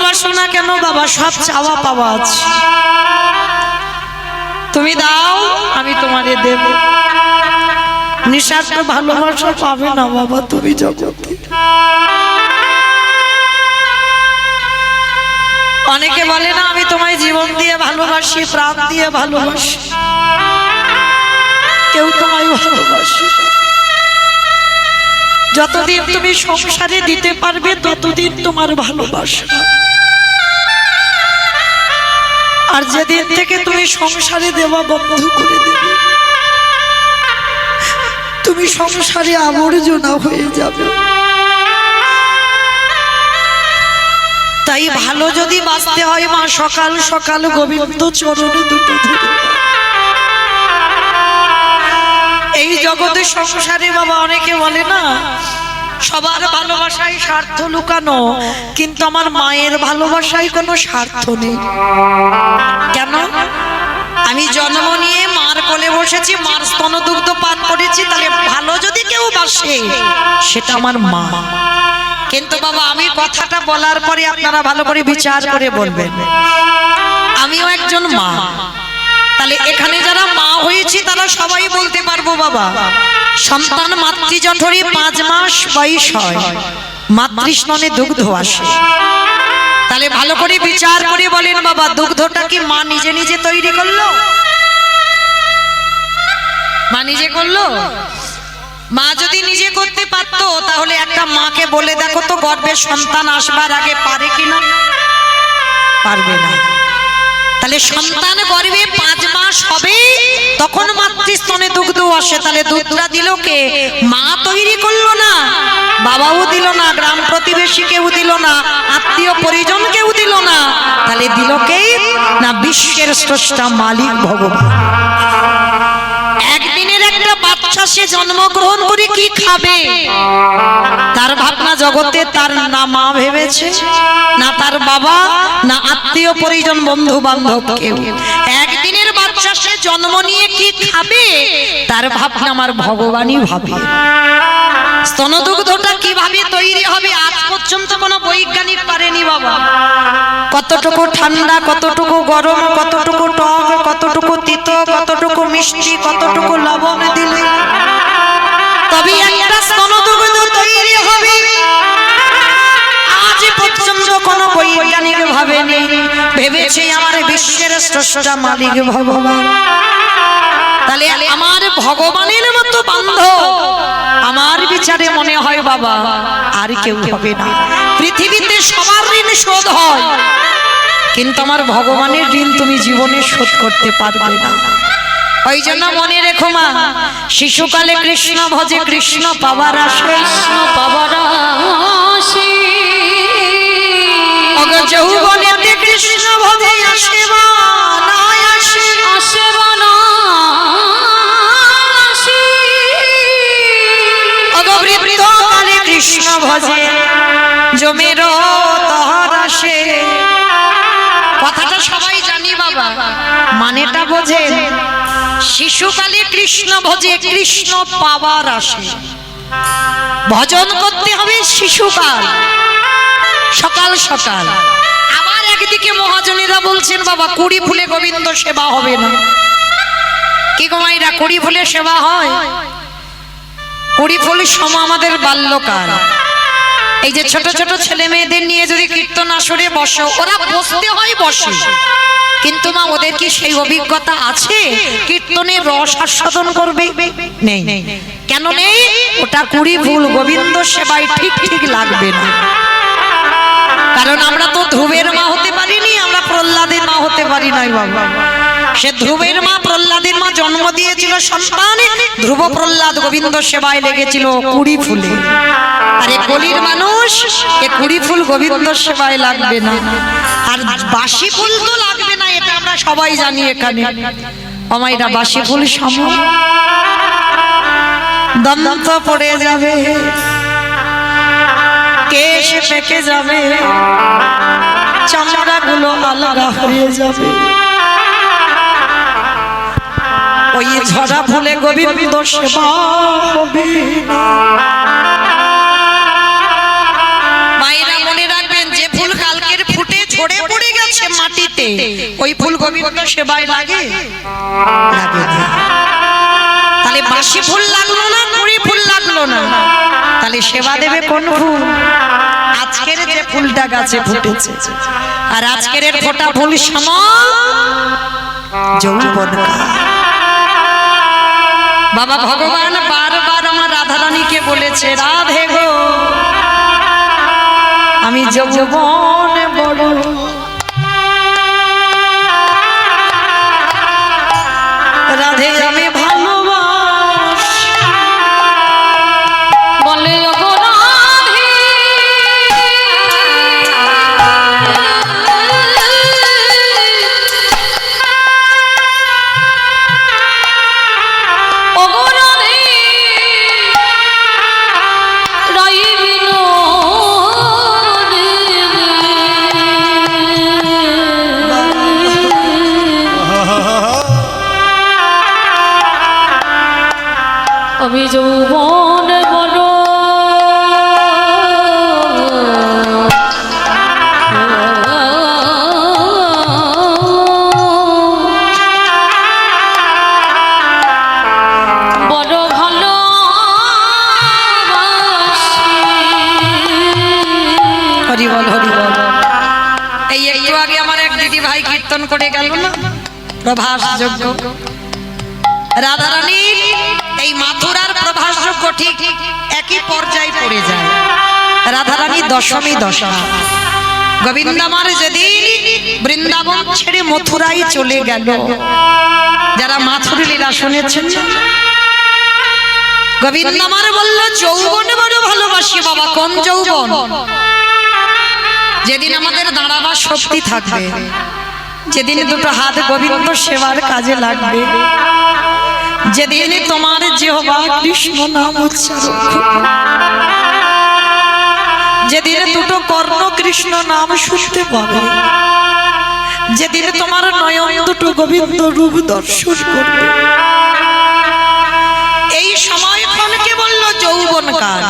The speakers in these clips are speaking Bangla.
ভালোবাসো না কেন বাবা, সব চাওয়া পাওয়া আছে, তুমি দাও আমি তোমারে দেব। নিঃস্বার্থ ভালোবাসা পাবে না বাবা তুমি জগতে। অনেকে বলে না আমি তোমায় জীবন দিয়ে ভালোবাসি, প্রাণ দিয়ে ভালোবাসি, কেউ তোমায় ভালোবাসি। যতদিন তুমি সংসারে দিতে পারবে ততদিন তোমার ভালোবাসা, আর যেদিন থেকে তুমি সংসারে দেওয়া বন্ধ করে দেবে তুমি সংসারে আবর্জনা হয়ে যাবে। তাই ভালো যদি বাঁচতে হয় মা, সকাল সকাল গোবিন্দ চরণে দুটো ধরে। এই জগতে সংসারে বাবা অনেকে বলে না সবার ভালোবাসায় স্বার্থ লুকানো, কিন্তু আমার মায়ের ভালোবাসায় কোনো স্বার্থ নেই। কেন? আমি জন্ম নিয়ে মার কোলে বসেছি, মার স্তনদুগ্ধ পান করেছি, তাহলে ভালো যদি কেউ বাসে সেটা আমার মা। কিন্তু বাবা আমি কথাটা বলার পরে আপনারা ভালো করে বিচার করে বলবেন, আমিও একজন মা। তাহলে এখানে যারা মা হয়েছি তারা সবাই বলতে পারবো বাবা, সন্তান মাতৃজঠরে 5 মাস বয়স হয়, মাতৃস্নানে দুগ্ধ আসে। তাহলে ভালো করে বিচার করে বলেন বাবা, দুগ্ধটা কি মা নিজে নিজে তৈরি করলো? মা নিজে করলো? মা যদি নিজে করতে পারতো তাহলে একটা মাকে বলে দেখো তো গর্ভে সন্তান আসবার আগে পারে কিনা? পারবে না। তাহলে সন্তান গর্ভে 5 মাস হবে তখন মাতৃস্তনে দুগ্ধ আসে। তাহলে দুধটা দিল কে? মা তৈরি করলো না, বাবাও দিল না, গ্রাম প্রতিবেশী কেউ দিল না, আত্মীয় পরিজন কেউ দিল না। তাহলে দিল কে? না বিশ্বের স্রষ্টা মালিক ভগবান। একদিনের একটা বাচ্চা সে জন্মগ্রহণ করে কি খাবে তার ভাবনা জগতে তার না মা ভেবেছে, না তার বাবা, না আত্মীয় পরিজন বন্ধু বান্ধব কেউ। একদিনের বাচ্চা সে জন্ম নিয়ে কি খাবে তার ভাবনা আমার ভগবানই ভাবে। স্তনদুগ্ধটা কিভাবে তৈরি হবে আজ পর্যন্ত কোনো বৈজ্ঞানিক পারেনি বাবা। কতটুকু ঠান্ডা, কতটুকু গরম, কতটুকু টক, কতটুকু তিতো, কতটুকু মিষ্টি, কতটুকু লবণ দিলে তবে একটা স্তনদুগ্ধ তৈরি হবে আজ পর্যন্ত কোনো বৈজ্ঞানিক ভাবেনি। ভেবেছে আমার বিশ্বের স্রষ্টা মালিক ভগবান। তাহলে আমার ভগবানের মতো বান্ধব আমার বিচারে মনে হয় বাবা আর কেউ হবে না। পৃথিবীতে সবার ঋণ শোধ হয়, কিন্তু আমার ভগবানের ঋণ তুমি জীবনে শোধ করতে পারবে না। ওই জন্য মনে রেখো মা, শিশুকালে কৃষ্ণ ভজে কৃষ্ণ পাবার আসে, কৃষ্ণ পাবার আসে, যৌবনেতে কৃষ্ণ ভজে আসে বা না আসে, আসে বা না আসে, বৃদ্ধকালে কৃষ্ণ ভজে জমের তহর আসে। কথাটা সবাই জানি বাবা, মানেটা বোঝে। শিশুকালে কৃষ্ণ ভজে কৃষ্ণ পাবার আসে। ভজন করতে হবে শিশুকাল, সকাল সকাল। আবার একদিকে মহাজনেরা বলছেন বাবা 20 ফুলে গোবিন্দ সেবা হবে না। কি গো মাইরা 20 ফুলে সেবা হয়? 20 ফুল সম আমাদের বাল্যকাল। এই যে ছোট ছোট ছেলে মেয়েদের নিয়ে যদি কীর্তন আসরে বসো, ওরা বসতে হয় বসে, কিন্তু মা ওদের কি সেই অভিজ্ঞতা আছে কীর্তনের রস আস্বাদন করবে? নেই। কেন নেই? ওটা 20 ফুল গোবিন্দ সেবায় ঠিক ঠিক লাগবে না। কারণ আমরা তো ধ্রুবের মা হতে পারিনি, আমরা প্রহ্লাদের মা হতে পারি নাই বাবা। সে ধ্রুবের মা প্রহ্লাদের মা জন্ম দিয়েছিল সন্তান, ধ্রুব প্রহ্লাদ গোবিন্দ সেবায় লেগেছিল 20 ফুলে। আরে কলির মানুষ এ 20 ফুল গোবিন্দ সেবায় লাগবে না, আর বাসি ফুল তো লাগবে না, এটা আমরা সবাই জানি। এখানে আমাইরা বাসি ফুল সম দন্ত পড়ে যাবে, কেশ পেকে যাবে, চামড়াগুলো আলাদা হয়ে যাবে। ওই ঝরা ফুলে গোবিন্দ সেবা হবে না। মায়েরা মনে রাখবেন, যে ফুল কালকের ফুটে গেছে মাটিতে, ওই ফুল গোবিন্দ সেবায় লাগে লাগে না। তাহলে বাসি ফুল লাগলো না, কুড়ি ফুল লাগলো না, তাহলে সেবা দেবে কোন ফুল? আজকের যে ফুলটা গাছে ফুটেছে, আর আজকের ফোটা ফুল শ্যামল যৌবন। বাবা ভগবান বারবার আমার রাধারানীকে বলেছে, রাধে গো আমি যৌবন বড়, রাধে আমি ভালোবাসি, বলে ওগো রাধে ওগো রাধে রাই আমি যৌবন বড়, বড় ভালো হরি বল হরি বল। এই একটু আগে আমার এক দিদি ভাই কীর্তন করে গেল না, প্রভাস যজ্ঞ। রাধারানীর এই মাথুরার প্রভাস যজ্ঞ ঠিক একই পর্যায়ে পড়ে যায়। রাধারানী দশমী দশা, গোবিন্দ আমার যেদিন বৃন্দাবন ছেড়ে মথুরায় চলে গেল, যারা মাথুর লীলা শুনেছেন, গোবিন্দ আমার বলল যৌবন বড় ভালোবাসি। বাবা কোন যৌবন? যেদিন আমাদের দাঁড়াবার শক্তি থাকবে, যেদিন দুটো হাত গোবিন্দ সেবার কাজে লাগবে, যেদিন তোমার জিহ্বা কৃষ্ণ নাম উচ্চারণ করবে, যেদিন দুটো কর্ণ কৃষ্ণ নাম শুনতে পাবে, যেদিন তোমার নয়ন দুটো গোবিন্দ রূপ দর্শন করবে, এই সময়ক্ষণকে বলল যৌবন কাল।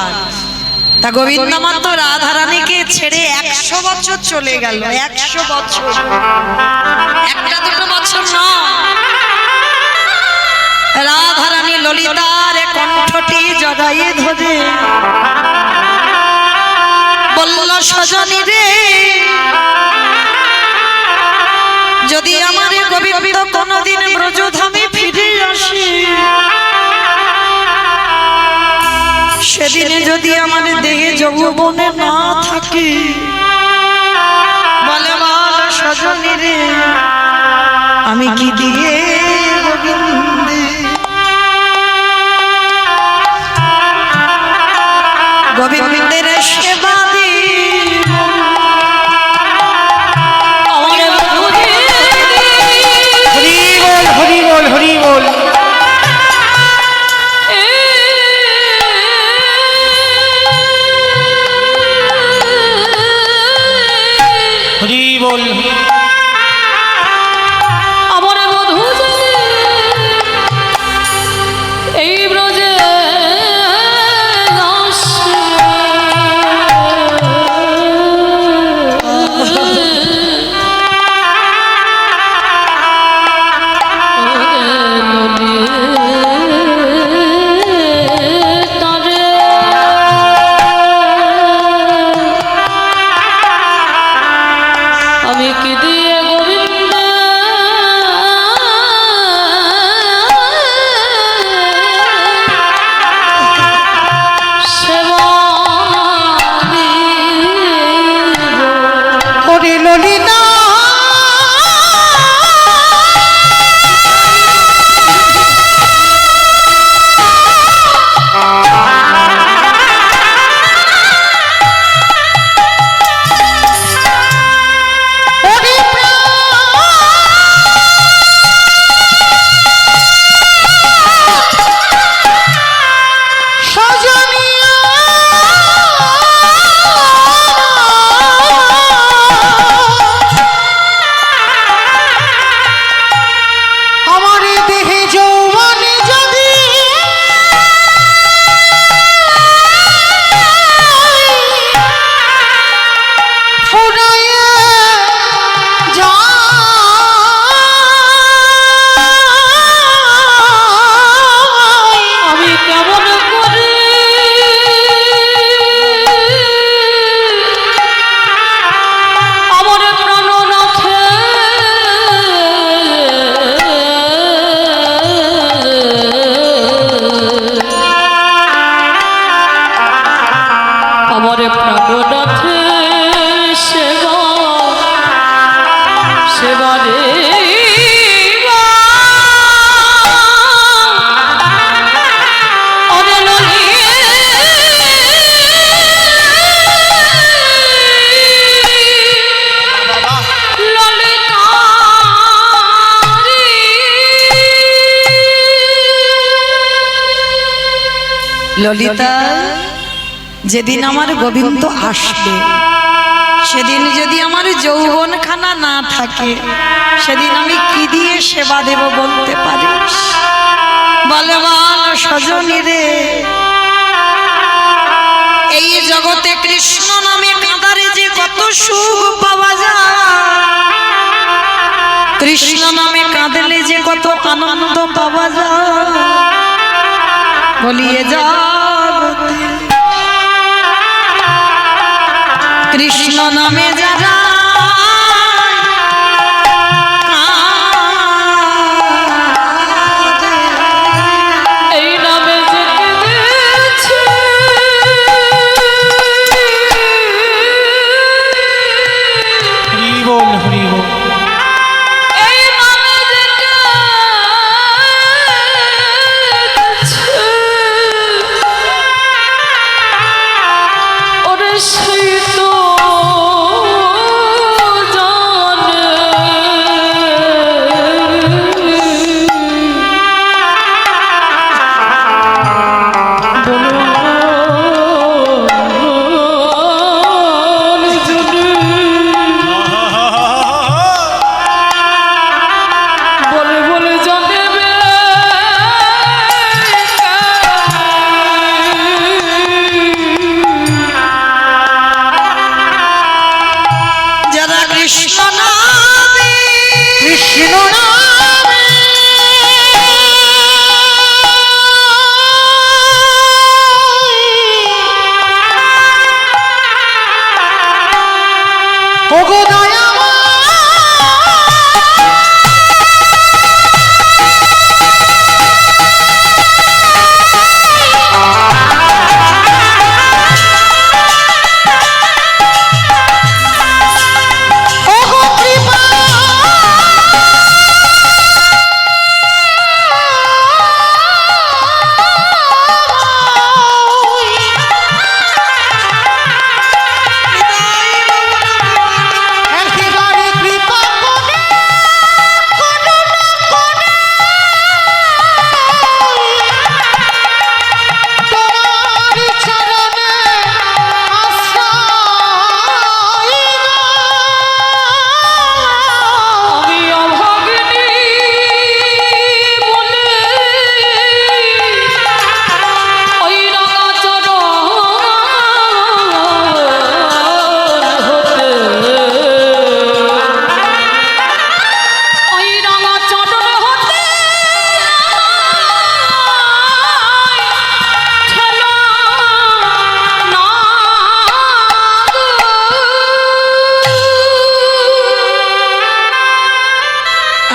তা গোবিন্দ মাত্র রাধারানীকে ছেড়ে 100 বছর চলে গেল। 100 বছর, একটা দুটো বছর নয়। রাধারানী ললিতার কণ্ঠটি জড়াইয়ে ধরে বলল, সজনী রে, যদি আমার গোবিন্দ কোনদিন ব্রজধামে ফিরে আসে, সেদিনে যদি আমার দেহে যৌবনে না থাকে, বলে বল সজনী রে আমি কি দিয়ে গোবিন্দের সেবা দিব? হরি বল হরি বল। হরি বল। আমার বধূ এই ব্রজে আমি কি জগন্নাথে সেবা সেবারে ললিতা, যেদিন আমার গোবিন্দ আসবে সেদিন যদি আমার যৌবন খানা না থাকে সেদিন আমি কি দিয়ে সেবা দেব বলতে পারিস? বলে বল সজনী রে, এই জগতে কৃষ্ণ নামে কাঁদারে যে কত সুখ পাওয়া যায়, কৃষ্ণ নামে কাঁদলে যে কত আনন্দ পাওয়া যায়, বলিয়ে জগতে কৃষ্ণ নামে যারা এই নামে জেগেছে হরি বল হরি বল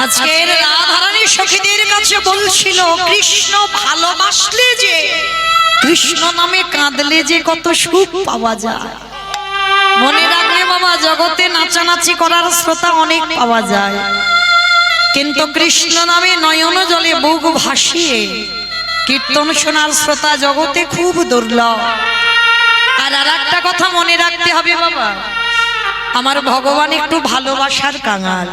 আজকের রাধারানী সখীদের কাছে বলছিল কৃষ্ণ ভালোবাসলে যে, কৃষ্ণ নামে কাঁদলে যে কত সুখ পাওয়া যায়। মনে রাখবে বাবা, জগতে নাচানাচি করার শ্রোতা অনেক পাওয়া যায়, কিন্তু কৃষ্ণ নামে নয়ন জলে বুক ভাসিয়ে কীর্তন শোনার শ্রোতা জগতে খুব দুর্লভ। আর একটা কথা মনে রাখতে হবে বাবা, আমার ভগবান একটু ভালোবাসার কাঙাল।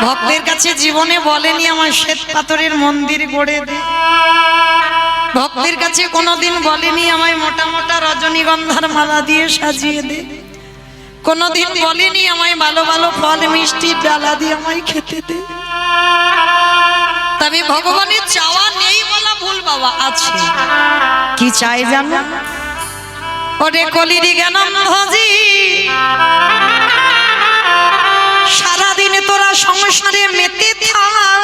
ভক্তের কাছে জীবনে বলেনি আমার শ্বেত পাথরের মন্দির গড়ে দে, ভক্তের কাছে কোনোদিন বলেনি আমায় মোটা মোটা রজনীগন্ধার মালা দিয়ে সাজিয়ে দে, কোনোদিন বলেনি আমায় ভালো ভালো ফল মিষ্টির ডালা দিয়ে আমায় খেতে দে। তবে ভগবানের চাওয়া নেই বলা ভুল বাবা, আছে। কি চাই জানো? ওরে কলিরি জ্ঞানন্ধজি, সারাদিনে তোরা সংসারে মেতে থাক,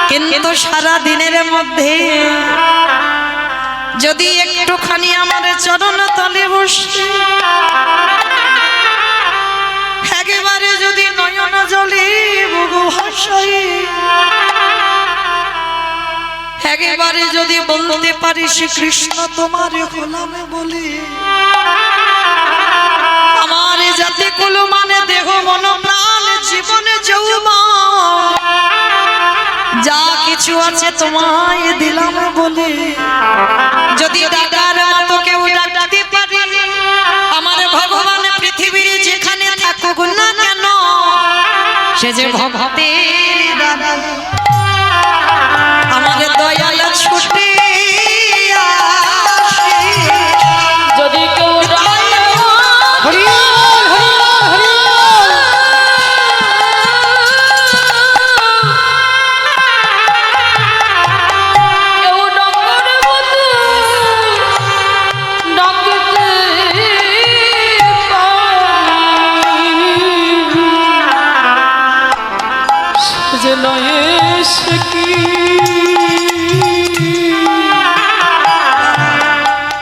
কিন্তু সারা দিনের মধ্যে যদি একটুখানি আমার চরণ তলে বসে একেবারে যদি নয়ন জলে বুক ভাসাই, একেবারে যদি বলতে পারি শ্রীকৃষ্ণ তোমার হলাম বলে, আমার জাতি কুল মানে দেহ মন প্রাণ জীবনে যৌবন যা কিছু আছে তোমায় দিলাম বলে, যদি ডাকার মতো কেউ ডাকতে পারি আমার ভগবান পৃথিবীর যেখানে থাকুক না কেন সে যে ভক্তের দাদা আমার দয়াল ছুটে আসে। যদি কেউ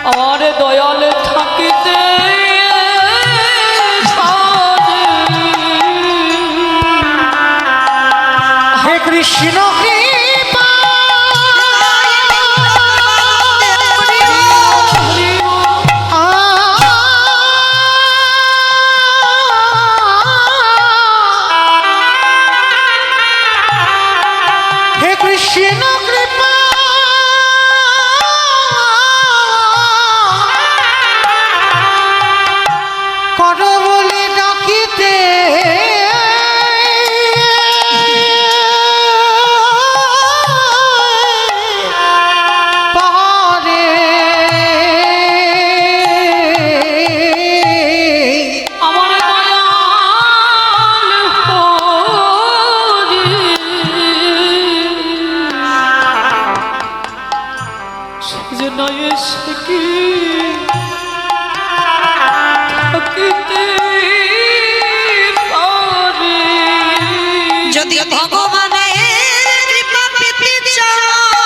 আমার দয়াল থাকিতে হে কৃষ্ণ কৃপা হে কৃষ্ণ কৃপা কর বলে ডাকিতে পারে আমার দয়াল হরি যে নয় সে কি থাকিতে পারে। যদি ভগবানের কৃপা পেতে চাও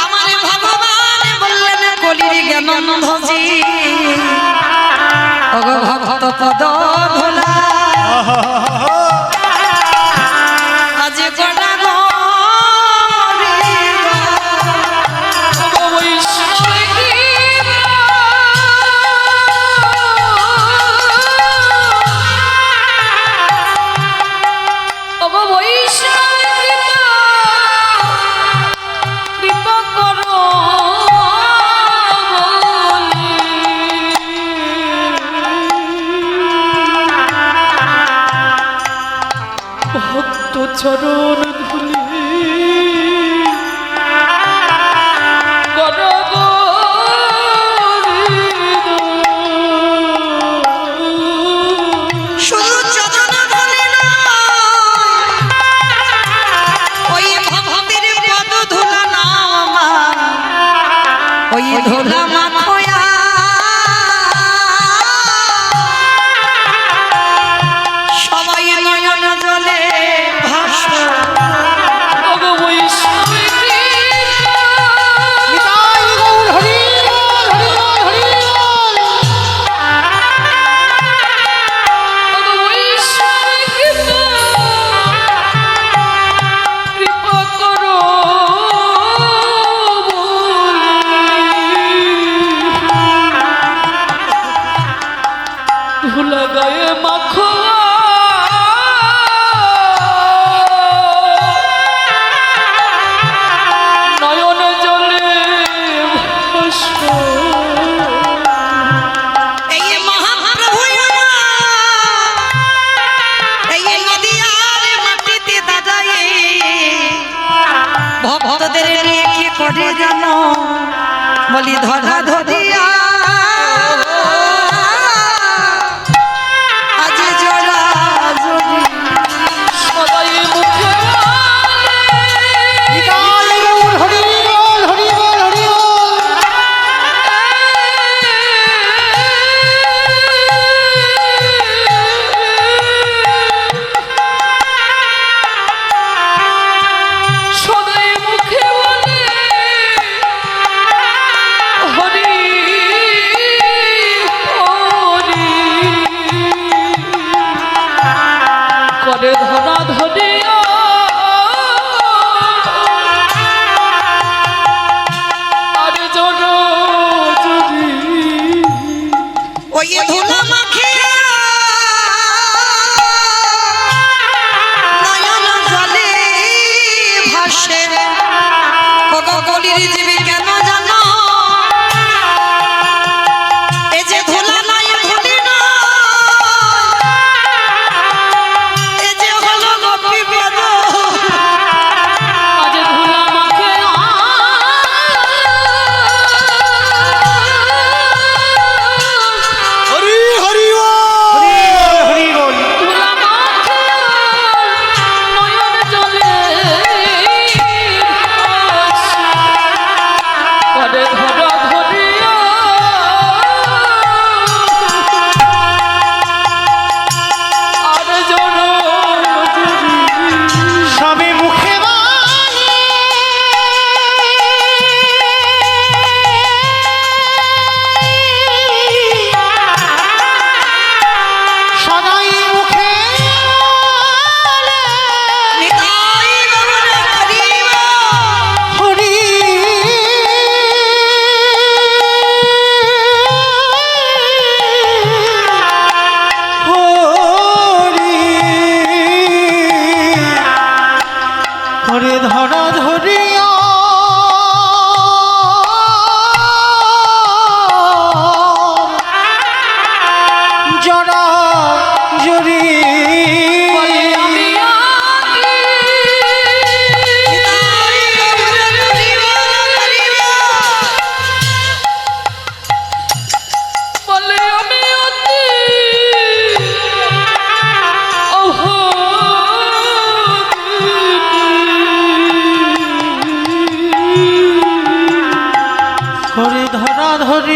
আমার ভগবান বললেন কলির জ্ঞানন্ধজি ওগো ভক্ত পদ ভোলা আজ গড়া গো ভক্ত চরণ ধুলি কর গো শুধু চরণ বলে না ওই ভক্তির পদ ধুলা নামা ওই ধুলা মাখয়া সবাই নয়ন জলে ভাসো ওগো বৈষ্ণবী নিতাই গৌর হরি বল হরি বল হরি বল ওগো বৈষ্ণবী কৃপা করো ধুলা গায়ে মাখো নয়ন জলে ভাসো। এই মহাপ্রভু এই নদিয়ার মাটিতে দাদায়ে ভক্তদের নিয়ে কি করে জানো বলি ধরা ধরিয়া আজ জোড়া জড়ি সবাই মুখে নিতাই গৌর হরি বল হরি বল হরি বল সদাই মুখে বলে হরি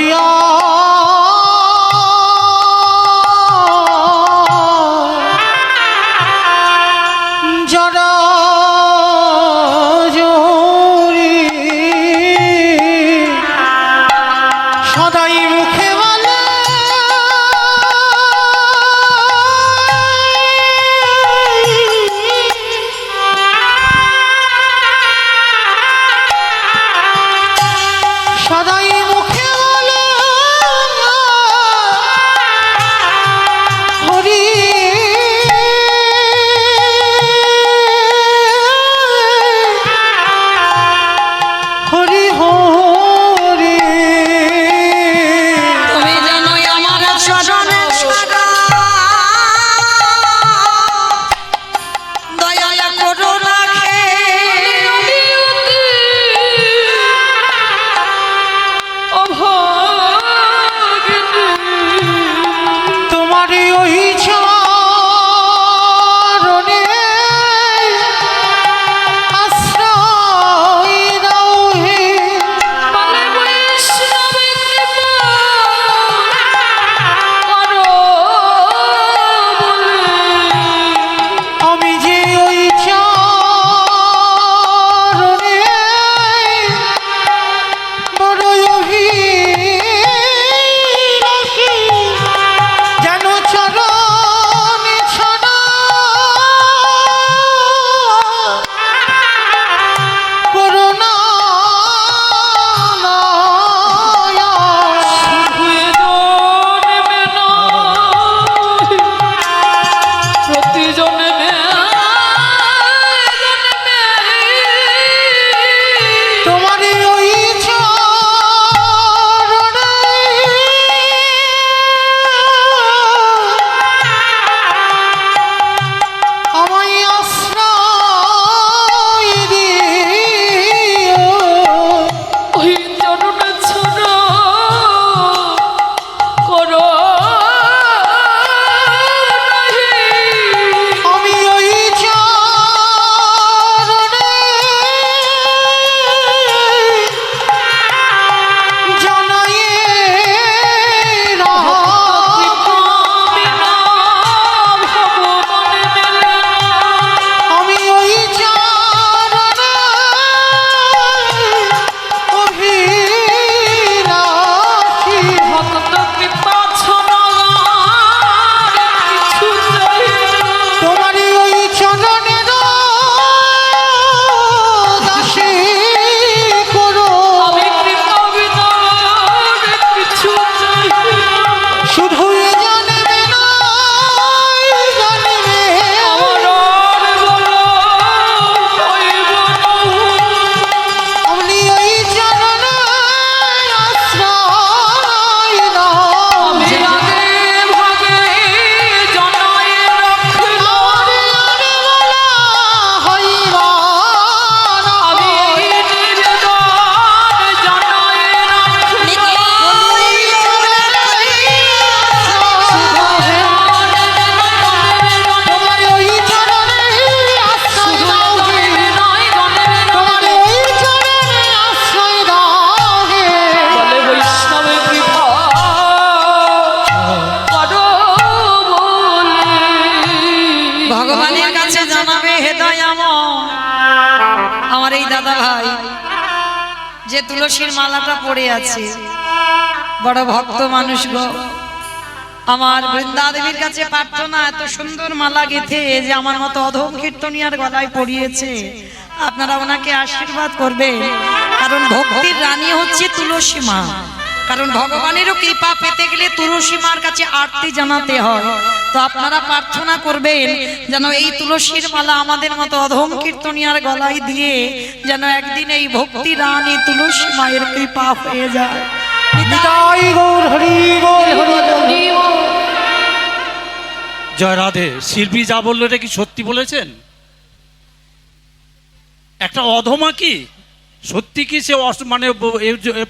হরিয়া যারা জোরে সদাই মুখে বলে সদাই মুখে বলে হরি হরি হরি তুমি জানো আমার চরণে ছাড়া দয়া করো রাখে তোমার ওই চরণে আশ্রয় দাও হে আমি যে ওই চরণে বড় অভিলাষী যেন চরণে ছাড়া করুণা তোমার ওই চরণে আমায় আশ্রয় দিও আমি ওই চরণে জানাই আমি ওই চরণে অভিলাষী তোমার ওই চরণের দাসী করো শুধু জানবে না জানবে আপনি ওই চরণে আশ্রয় দাও আরে আরে বলা হইবার তোমার ওই চরণে আশ্রয় দাও হে তোমার ওই চরণে আশ্রয় দাও হে ভগবানের কাছে জানাবে হে দয়াময় আমার এই দাদা ভাই যে তুলসীর মালাটা পড়ে আছে বড় ভক্ত মানুষ গো আমার বৃন্দা দেবীর কাছে প্রার্থনা এত সুন্দর মালা গেথে যে আমার মতো অধম কীর্তনিয়ার গলায় পড়িয়েছে আপনারা ওনাকে আশীর্বাদ করবেন কারণ ভক্তির রানী হচ্ছে তুলসী মা কারণ ভগবানেরও কৃপা পেতে গেলে তুলসী মার কাছে আরতি জানাতে হয় তো আপনারা প্রার্থনা করবেন যেন এই তুলসীর মালা আমাদের মতো অধম কীর্তনিয়ার গলায় দিয়ে যেন একদিন এই ভক্তি রানী তুলসী মায়ের কৃপা হয়ে যায় নিতাই গৌর হরি বল হরি বল জয় রাধে। শিল্পী যা বললো এটা কি সত্যি বলেছেন? একটা অধমা কি সত্যি কি সে মানে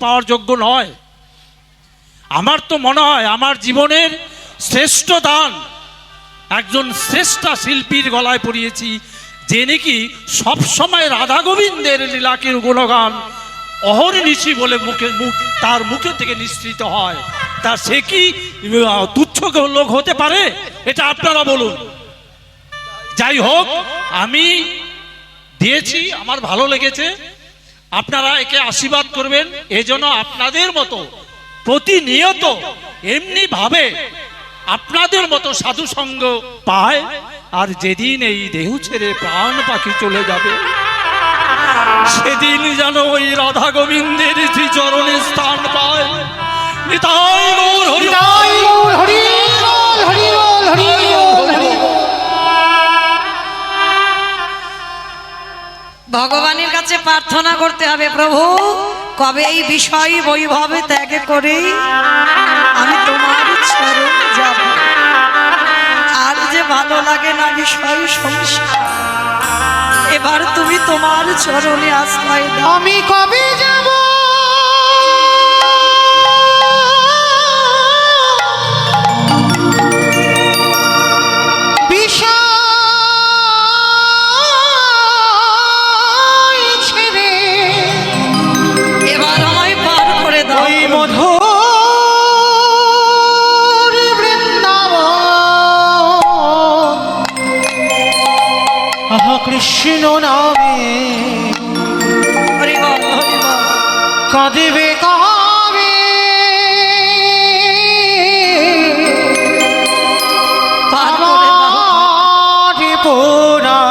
পাওয়ার যোগ্য নয়? আমার তো মনে হয় আমার জীবনের শ্রেষ্ঠ দান একজন শ্রেষ্ঠ শিল্পীর গলায় পড়িয়েছি, যে নাকি সবসময় রাধা গোবিন্দের লীলাকের গুণগান অহর্নিশি বলে তার মুখে থেকে নিঃসৃত হয়, তা সে কি তুচ্ছ লোক হতে পারে? এটা আপনারা বলুন। যাই হোক, আমি দিয়েছি, আমার ভালো লেগেছে, আপনারা একে আশীর্বাদ করবেন। এজন্য আপনাদের মতো প্রতিনিয়ত এমনি ভাবে আপনাদের মতো সাধু সঙ্গ পায়, আর যেদিন এই দেহ ছেড়ে প্রাণ পাখি চলে যাবে সেদিন যেন ওই রাধা গোবিন্দের চরণে স্থান পায়। নিতাই গৌর হরি নিতাই গৌর হরি বল, হরি বল, হরি বল, হরি বল। ভগবানের কাছে প্রার্থনা করতে হবে, প্রভু কবে এই বিষয় বৈভবে ত্যাগ করে আমি তোমার চরণ যাব। আর যে ভালো লাগে না বিষয় সংসার, এবার তুমি তোমার চরণে আশ্রয় দাও। আমি কবে যাব বিষয় ছেড়ে, এবার আমায় পার করে দাও। ওই মধুর বৃন্দাবন, আহা কৃষ্ণ নামে হরি বল, হরি বল। কাঁদিবে কাবে পার করে দাও। আমারি পোড়া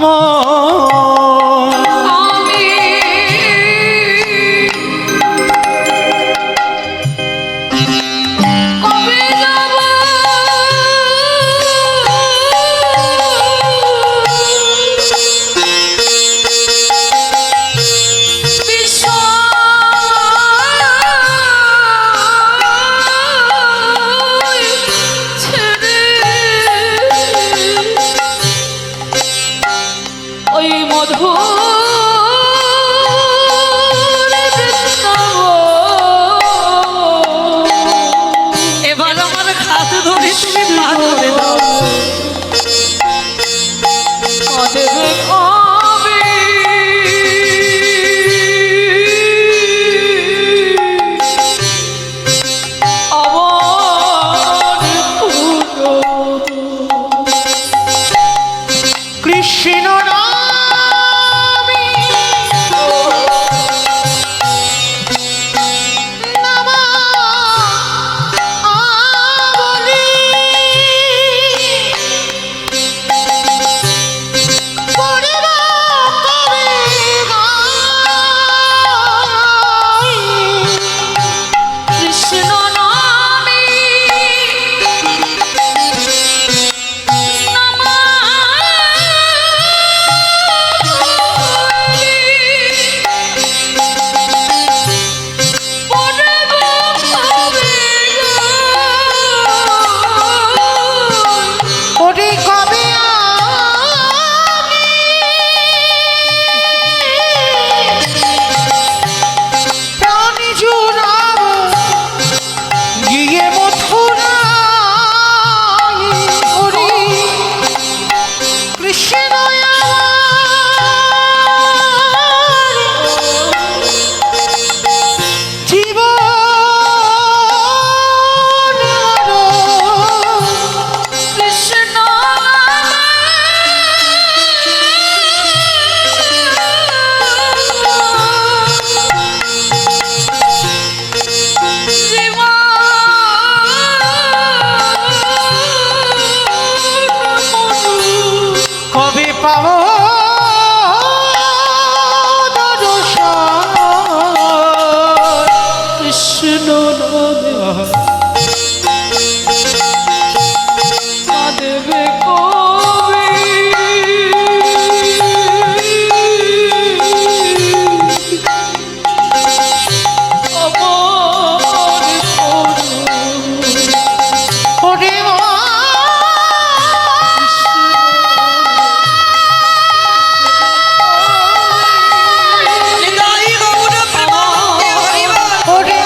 মন। আমি কবে যাব বিষয় ছেড়ে ওই মধুর বৃন্দাবন। এবার আমার হাত ধরে তুমি পার করে দাও। কাঁদেবে কবে আমার পুরো কৃষ্ণ নামে নামা বলি পড়িব কবে গাই। কৃষ্ণ নামে ওরে কবে আমি প্রাণ জুড়াব গিয়ে মথুরায়। ওরে কৃষ্ণ আমার জীবন আরো কৃষ্ণ কবে পাবো দর্শন। কৃষ্ণ নামে কাঁদেবে কবে আমার পুরো ওরে নিতাই গৌর প্রেম, হরি বল। ওরে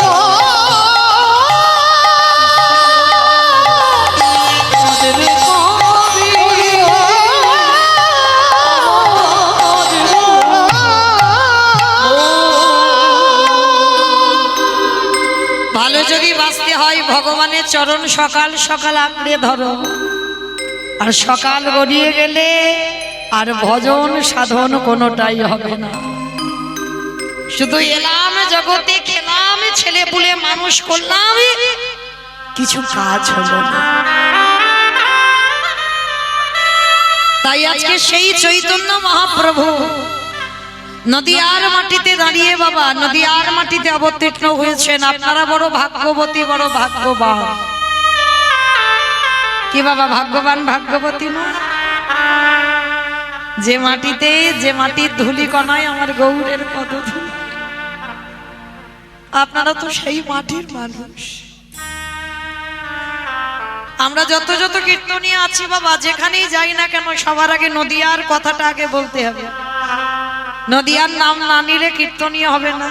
যদি বাঁচতে হয় ভগবানের চরণ সকাল সকাল আঁকড়ে ধরো, আর সকাল গড়িয়ে গেলে আর ভজন সাধন কোনোটাই হবে না। শুধু এলাম জগতে, খেলাম, ছেলে পুলে মানুষ করলাম, কিছু কাজ হলো না। তাই আজকে সেই চৈতন্য মহাপ্রভু নদিয়ার মাটিতে দাঁড়িয়ে বাবা নদিয়ার মাটিতে অবতীর্ণ হয়েছেন। আপনারা বড় ভাগ্যবতী, বড় ভাগ্যবান। কি বাবা ভাগ্যবান ভাগ্যবতী না? যে মাটিতে, যে মাটির ধুলি কণায় আমার গৌরের পদধূলি। আপনারা তো সেই মাটির মানুষ। আমরা যত যত কীর্তনীয় আছি বাবা, যেখানেই যাই না কেন সবার আগে নদিয়ার কথাটা আগে বলতে হবে। নদিয়ার নাম না নিলে কীর্তনীয় হবে না।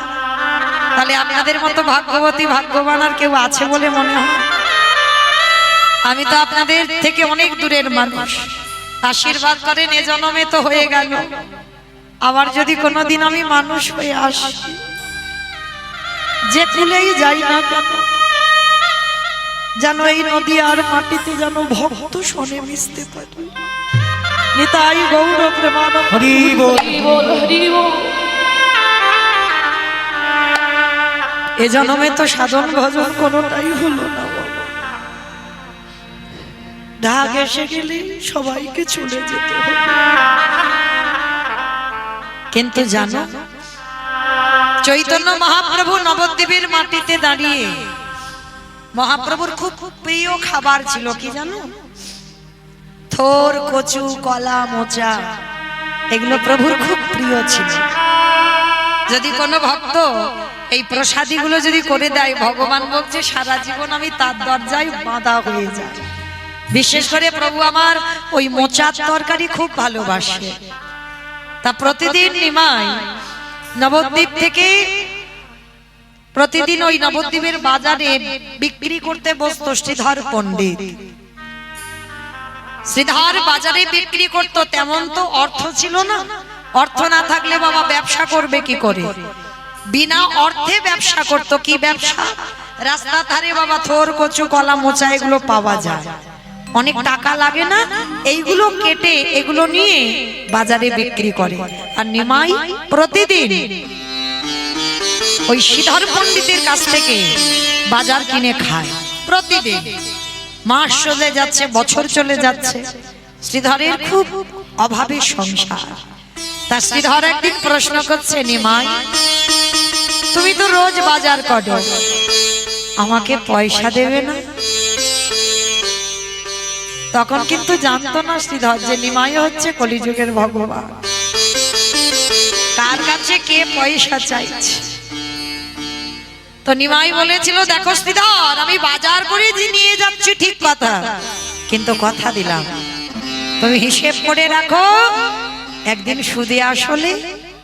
তাহলে আপনাদের মতো ভাগ্যবতী ভাগ্যবান আর কেউ আছে বলে মনে হয়? আমি তো আপনাদের থেকে অনেক দূরের মানুষ। আশীর্বাদ করেন, এ জন্মে তো হয়ে গেল, আবার যদি কোনোদিন আমি মানুষ হয়ে আসি, যে কুলেই যাই না কেন যেন এই নদিয়ার মাটিতে যেন ভক্ত শোনে মিশতে পারি। নিতাই গৌর প্রেমানন্দ। হরি বল। হরি বল হরি বল। এ জন্মে তো সাধন ভজন কোনোটাই হলো না। ঢাক এসে গেলে সবাইকে চলে যেতে হবে। কিন্তু জানো চৈতন্য মহাপ্রভু নবদ্বীপের মাটিতে দাঁড়িয়ে, মহাপ্রভুর খুব প্রিয় খাবার ছিল কি জানো? থোর, কচু, কলা, মোচা, এগুলো প্রভুর খুব প্রিয় ছিল। যদি কোনো ভক্ত এই প্রসাদীগুলো যদি করে দেয়, ভগবান বলছে সারা জীবন আমি তার দরজায় বাঁধা হয়ে যাই। বিশেষ করে প্রভু আমার ওই মোচার তরকারি খুব ভালোবাসে। তা প্রতিদিন নিমাই নবদ্বীপ থেকে প্রতিদিন ওই নবদ্বীপের বাজারে বিক্রি করতে বসতো শ্রীধর পণ্ডিত। শ্রীধর বাজারে বিক্রি করতো, তেমন তো অর্থ ছিল না। অর্থ না থাকলে বাবা ব্যবসা করবে কি করে? বিনা অর্থে ব্যবসা করতো। কি ব্যবসা? রাস্তার ধারে বাবা থোর, কচু, কলা, মোচা এগুলো পাওয়া যায়, অনেক টাকা লাগে না, এইগুলো কেটে এগুলো নিয়ে বাজারে বিক্রি করে। আর নিমাই প্রতিদিন ওই শ্রীধর পণ্ডিতের কাছ থেকে বাজার কিনে খায়। প্রতিদিন মাস চলে যাচ্ছে, বছর চলে যাচ্ছে, শ্রীধরের খুব অভাবের সংসার। তা শ্রীধর একদিন প্রশ্ন করছে, নিমাই তুমি তো রোজ বাজার করো, আমাকে পয়সা দেবে না? তখন কিন্তু জানতো না শ্রীধর যে নিমাই হচ্ছে কলিযুগের ভগবান, কার কাছে কে পয়সা চাইছে। তো নিমাই বলেছিল, দেখো শ্রীধর, আমি বাজার করে নিয়ে যাচ্ছি ঠিক কথা, কিন্তু কথা দিলাম তুমি হিসেব করে রাখো, একদিন সুদে আসলে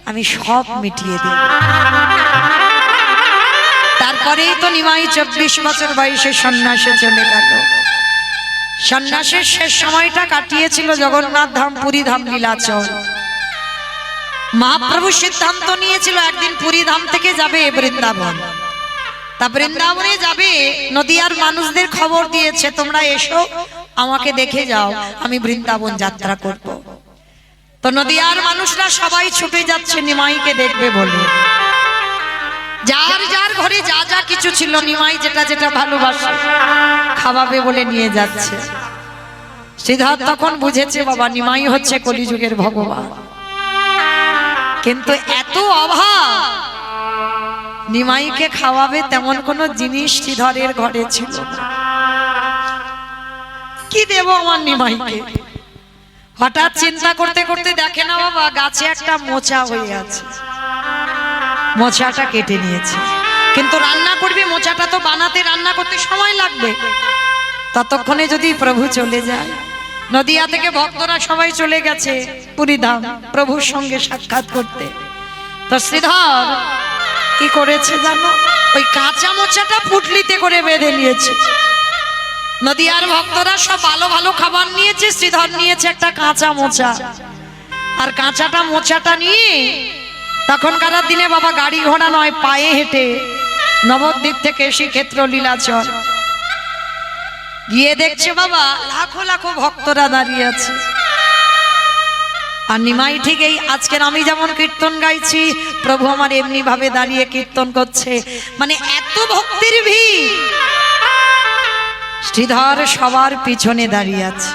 আমি সব মিটিয়ে দেব। তারপরেই তো নিমাই 24 বছর বয়সে সন্ন্যাসে চলে গেল। সন্ন্যাসের শেষ সময়টা কাটিয়েছিল জগন্নাথ ধাম, পুরী ধাম, লীলাচল। মহাপ্রভু সিদ্ধান্ত নিয়েছিল একদিন পুরী ধাম থেকে যাবে বৃন্দাবন। তা বৃন্দাবনে যাবে, নদিয়ার মানুষদের খবর দিয়েছে তোমরা এসো আমাকে দেখে যাও, আমি বৃন্দাবন যাত্রা করব। তো নদিয়ার মানুষরা সবাই ছুটে যাচ্ছে নিমাইকে দেখবে বলে। যার যার ঘরে যা যা কিছু ছিল, নিমাই যেটা যেটা ভালোবাসে খাওয়াবে বলে নিয়ে যাচ্ছে। শ্রীধর তখন বুঝেছে বাবা নিমাই হচ্ছে কলিযুগের ভগবান, কিন্তু এত অভাব, নিমাইকে খাওয়াবে তেমন কোনো জিনিস শ্রীধরের ঘরে ছিল না। কি দেব আমার নিমাইকে? হঠাৎ চিন্তা করতে করতে দেখে না বাবা গাছে একটা মোচা হয়ে আছে, মোচাটা কেটে নিয়েছে। কিন্তু রান্না করবে, মোচাটা তো বানাতে রান্না করতে সময় লাগবে, ততক্ষণে যদি প্রভু চলে যায়। নদিয়া থেকে ভক্তরা সবাই চলে গেছে পুরী ধাম প্রভুর সঙ্গে সাক্ষাৎ করতে। তো শ্রীধর কি করেছে জানো? ওই কাঁচা মোচাটা পুটলিতে করে বেঁধে নিয়েছে। নদিয়ার ভক্তরা সব ভালো ভালো খাবার নিয়েছে, শ্রীধর নিয়েছে একটা কাঁচা মোচা। আর কাঁচাটা মোচাটা নিয়ে তখনকার দিনে বাবা গাড়ি ঘোড়া নয়, পায়ে হেঁটে নবদ্বীপ থেকে শ্রীক্ষেত্র লীলাচল গিয়ে দেখছে বাবা লাখো লাখো ভক্তরা দাঁড়িয়ে আছে। আর নিমাই ঠিক এই আজকের আমি যেমন কীর্তন গাইছি, প্রভু আমার এমনি ভাবে দাঁড়িয়ে কীর্তন করছে, মানে এত ভক্তির ভিড়। শ্রীধর সবার পিছনে দাঁড়িয়ে আছে।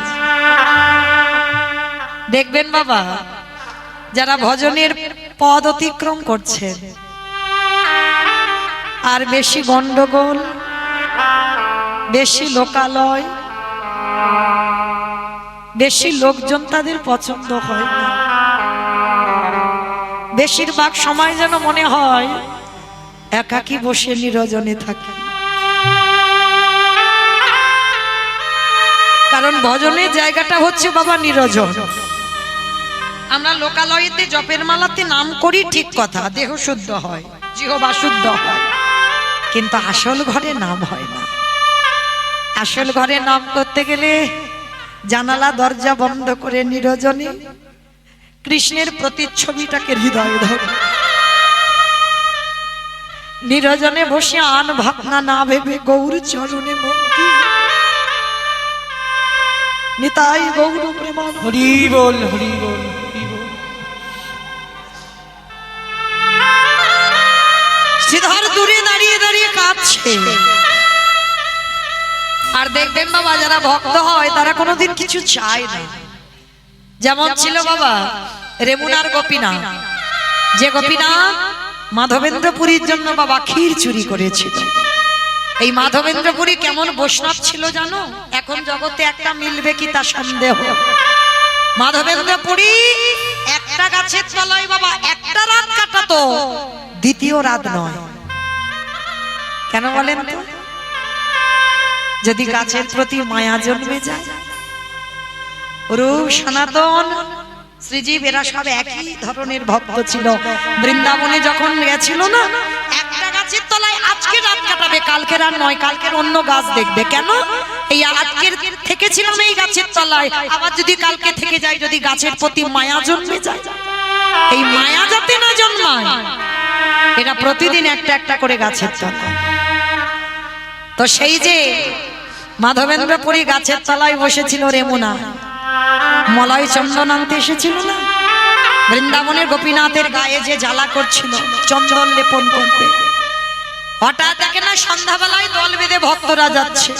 দেখবেন বাবা, যারা ভজনের পদ অতিক্রম করছেন আর বেশি গন্ডগোল, বেশি লোকালয়, বেশি লোকজন তাদের পছন্দ হয় না। বেশিরভাগ সময় যেন মনে হয় একাকী বসে নিরজনে থাকে। কারণ ভজনের জায়গাটা হচ্ছে বাবা নিরজন। আমরা লোকালয়েতে জপের মালাতে নাম করি, ঠিক কথা, দেহ শুদ্ধ হয়, জিহ্বা শুদ্ধ হয়, কিন্তু আসল ঘরে নাম হয় না। আসল ঘরে নাম করতে গেলে জানালা দরজা বন্ধ করে নিরজনে কৃষ্ণের প্রতিচ্ছবিটাকে হৃদয়ে ধরে নিরজনে বসে আন ভাবনা না ভেবে গৌর চরণে মন দিয়ে নিতাই গৌর প্রেমানন্দ। হরি বল, হরি বল, হরি বল। শ্রীধর দূরে দাঁড়িয়ে দাঁড়িয়ে কাঁদছে। আর দেখবেন বাবা, যারা ভক্ত হয় তারা কোনোদিন কিছু চায় না। যেমন ছিল বাবা রেমুনার গোপীনাথ, যে গোপীনাথ মাধবেন্দ্রপুরীর জন্য বাবা ক্ষীর চুরি করেছিল। এই মাধবেন্দ্রপুরী কেমন বৈষ্ণব ছিল জানো? এখন জগতে একটা মিলবে কি তা সন্দেহ। মাধবেন্দ্রপুরী একটা গাছের তলায় বাবা একটা রাত কাটাতো, দ্বিতীয় রাত নয়। কেন বলেন তো? যদি গাছের প্রতি মায়া জন্মে যায়। রূপ সনাতন শ্রীজীব এরা সব একই ধরনের ভক্ত ছিল। বৃন্দাবনে যখন গেছিল না, একটা গাছের তলায় আজকে রাত কাটাবে, কালকের আর নয়, কালকের অন্য গাছ দেখবে। কেন? এই আজকের থেকেছিলাম এই গাছের তলায়, আবার যদি কালকে থেকে যাই, যদি গাছের প্রতি মায়া জন্মে যায়, এই মায়া যাতে না জন্মায়, এরা প্রতিদিন একটা একটা করে গাছের তলায়। তো সেই যে মাধবেন্দ্রপুরী গাছের তলায় বসেছিল রেমুনা, মলয় চন্দন আনতে এসেছিল না, বৃন্দাবনের গোপীনাথের গায়ে যে জ্বালা করছিল চন্দন লেপন করতে, হঠাৎ দেখে না সন্ধ্যাবেলায় দল বেঁধে ভক্তরা যাচ্ছে।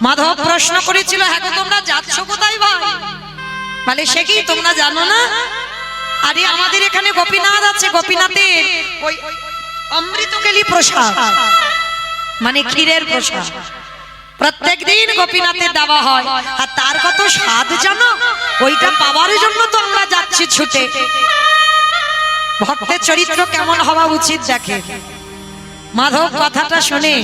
মাধব প্রশ্ন করেছিল, হ্যাঁ গো তোমরা যাচ্ছ কোথায় ভাই? বলে সে কি তোমরা জানো না? আরে আমাদের এখানে গোপীনাথ আছে, গোপীনাথের ওই অমৃতকেলি প্রসাদ, মানে ক্ষীরের প্রসাদ প্রত্যেক দিন গোপীনাথের দেওয়া হয়। আর তার কত স্বাদ জানো? ওইটা পাওয়ার জন্য তো আমরা যাচ্ছি ছুটে। ভক্তের চরিত্র কেমন হওয়া উচিত দেখে। মাধব কথাটা শুনে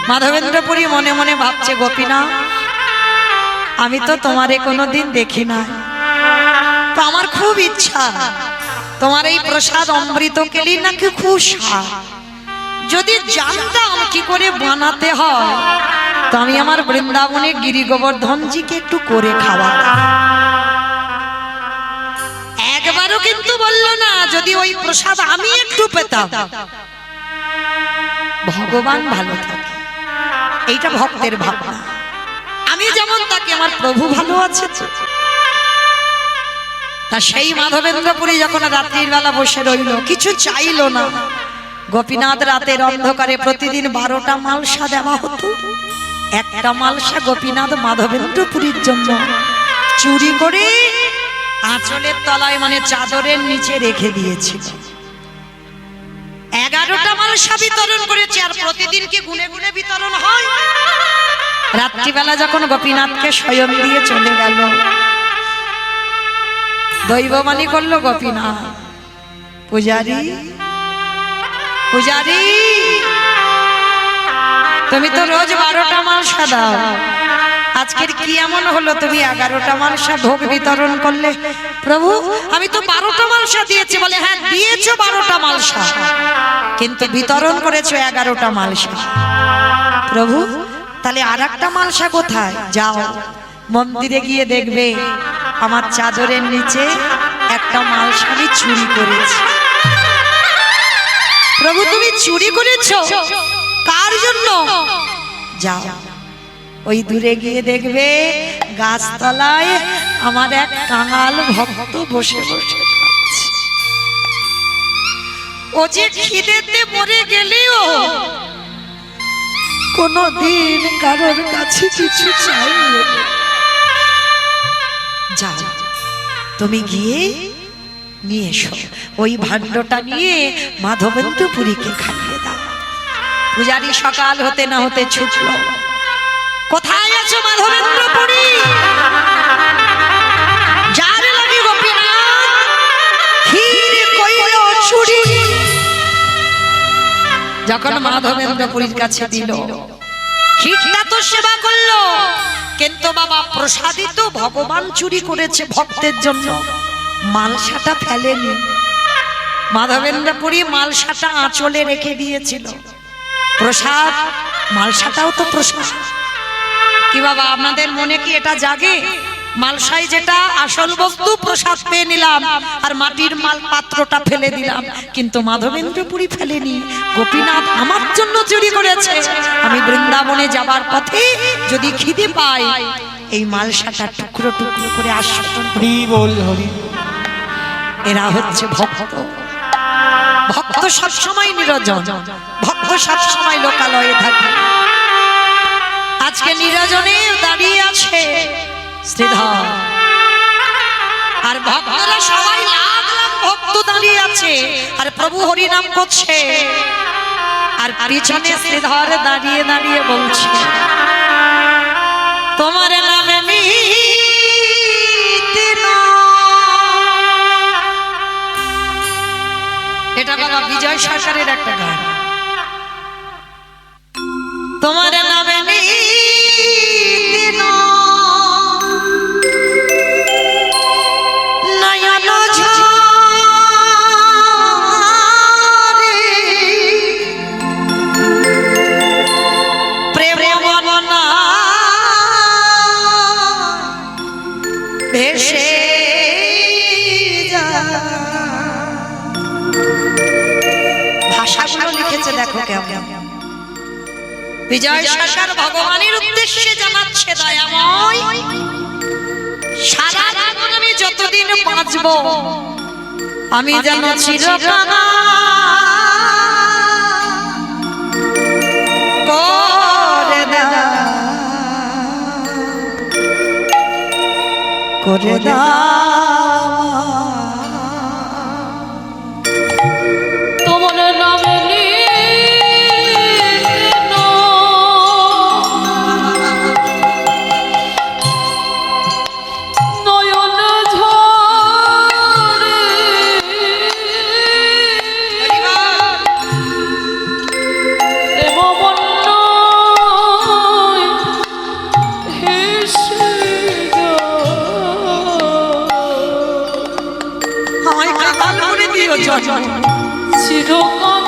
মাধবেন্দ্রপুরী মনে মনে ভাবছে, গোপীনাথ আমি তো তোমারে কোনোদিন দেখি না, তো আমার খুব ইচ্ছা তোমার এই প্রসাদ অমৃতকেলি নাকি খুব স্বাদ। যদি জানতাম কি করে বানাতে হয়, তো আমি আমার বৃন্দাবনে গিরি গোবর্ধনজিকে একটু করে খাওয়াতাম। একবারও কিন্তু বললো না যদি ওই প্রসাদ আমি একটু পেতাম। ভগবান ভালো থাকে, এইটা ভক্তের ভাবনা। আমি যেমন তাকে আমার প্রভু ভালো আছে। তা সেই মাধবেন্দ্রপুরী যখন রাত্রির বেলা বসে রইল, কিছু চাইলো না। গোপীনাথ রাতের অন্ধকারে প্রতিদিন 12টা মালসা দেওয়া হতো। একটা মালসা গোপীনাথ মাধবেন্দ্রপুরীর জন্য চুরি করে আঁচলের তলায়, মানে চাদরের নিচে রেখে দিয়েছিল। 11টা মালসা বিতরণ করেছে। আর প্রতিদিন কি গুনে গুনে বিতরণ হয়? রাত্রিবেলা যখন গোপীনাথকে শয়ন দিয়ে চলে গেল, দৈববাণী করলো গোপীনাথ, পূজারী পূজারী তুমি তো রোজ 12টা মালসা দাও, আজকের কি এমন হলো তুমি 11টা মালসা ভোগ বিতরণ করলে? প্রভু আমি তো 12টা মালসা দিয়েছি। বলে হ্যাঁ দিয়েছো 12টা মালসা, কিন্তু বিতরণ করেছো 11টা মালসা। প্রভু তাহলে আর একটা মালসা কোথায়? যাও মন্দিরে গিয়ে দেখবে আমার চাদরের নিচে একটা মালসা আমি চুরি করেছি। প্রভু তুমি চুরি করেছো কার জন্য? যাও ওই দূরে গিয়ে দেখবে গাছতলায় আমার এক কাঙাল ভক্ত বসে বসে খাচ্ছে। ও যে খিদেতে মরে গেলেও কোনদিন কারোর কাছে কিছু চাইবে না। যাও তুমি গিয়ে নিয়ে এসো, ওই ভাণ্ডটা নিয়ে মাধবেন্দ্রপুরীকে খাইয়ে দাও। পূজারি সকাল হতে না হতে ছুটল। কোথায় আছো মাধবেন্দ্রপুরী? যার লাগি গোপীনাথ ক্ষীর কইল চুরি। যখন মাধবেন্দ্রপুরীর কাছে দিল, ক্ষীরটা তো সেবা করলো, কিন্তু বাবা প্রসাদিত ভগবান চুরি করেছে ভক্তের জন্য, মালসাটা ফেলেনি। মাধবেন্দ্রপুরী মালসাটা আঁচলে রেখে দিয়েছিল। প্রসাদ মালসাটাও তো প্রসাদ। কি বাবা আপনাদের মনে কি এটা জাগে? মালসায় যেটা আসল বস্তু প্রসাদ পেয়ে নিলাম, আর মাটির মাল পাত্রটা ফেলে দিলাম, কিন্তু মাধবেন্দ্রপুরী ফেলেনি। গোপীনাথ আমার জন্য চুরি করেছে। আমি বৃন্দাবনে যাবার পথে যদি খিদে পাই, এই মালসাটা টুকরো টুকরো করে আস্বাদন করি। বল হরি। এরা হচ্ছে ভক্ত। ভক্ত সবসময় নিরজন, ভক্ত সবসময় লোকালয়ে থাকে। আজকে নিরজনে দাঁড়িয়ে আছে শ্রীধর, আর ভক্তরা সবাই লাখ লাখ ভক্ত দাঁড়িয়ে আছে, আর প্রভু হরি নাম করছে, আর পিছনে শ্রীধর দাঁড়িয়ে দাঁড়িয়ে বলছে তোমার নামে মিটে না। এটা বাবা বিজয় সরকারের একটা গান। তোমার নামে মিটে না নয়ন ঝরে, প্রেম বনা ভেসে ভাষাগুলো লিখেছে দেখো কেমন। বিজয় সরকার ভগবানের উদ্দেশ্যে জানাচ্ছে দয়াময়, সারা জীবন আমি যতদিন বাঁচব আমি যেন চিরকাল করে দাও, করে দাও তোমার নামে লীন নয়ন ঝরে, প্রেম বন্যায় ভেসে যাও। আমায় কাতাল করে দিও জন্ম। চিরকাল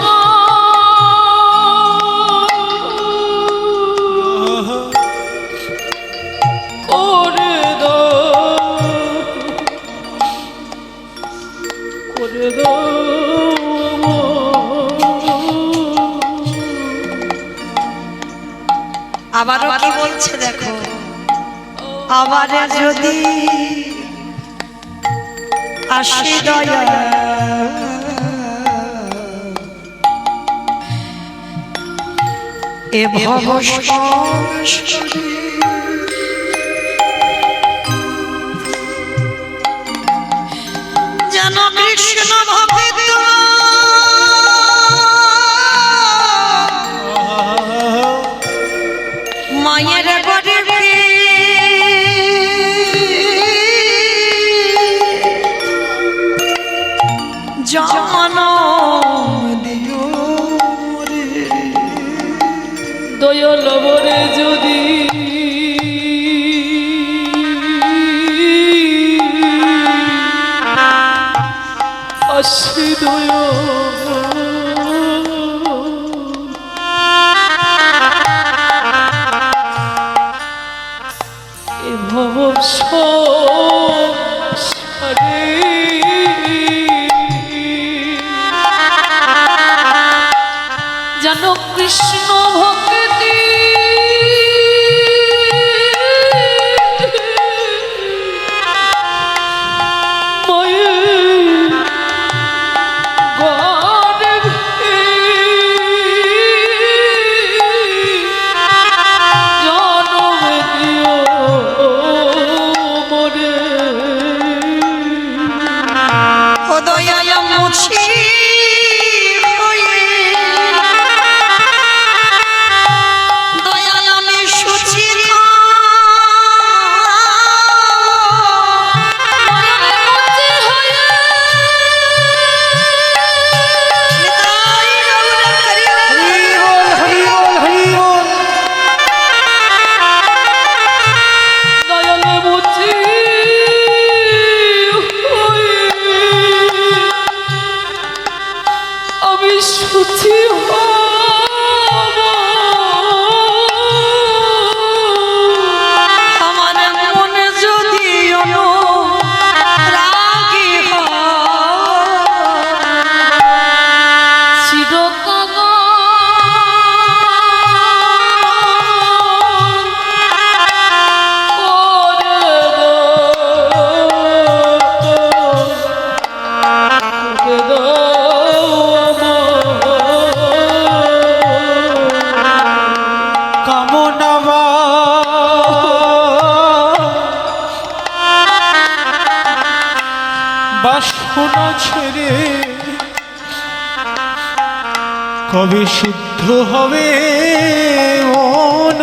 করে দাও। আবারও কি বলছে দেখো, আবার যদি আসে দয়া এ ভব সংসারে, যেন কৃষ্ণ ভক্ত মায়ের গর্ভে জন্ম দিও রে। দয়াল বরে যদি আসে দয়া, এ ভব সংসারে বাসনা ছেড়ে কবে শুদ্ধ হবে মন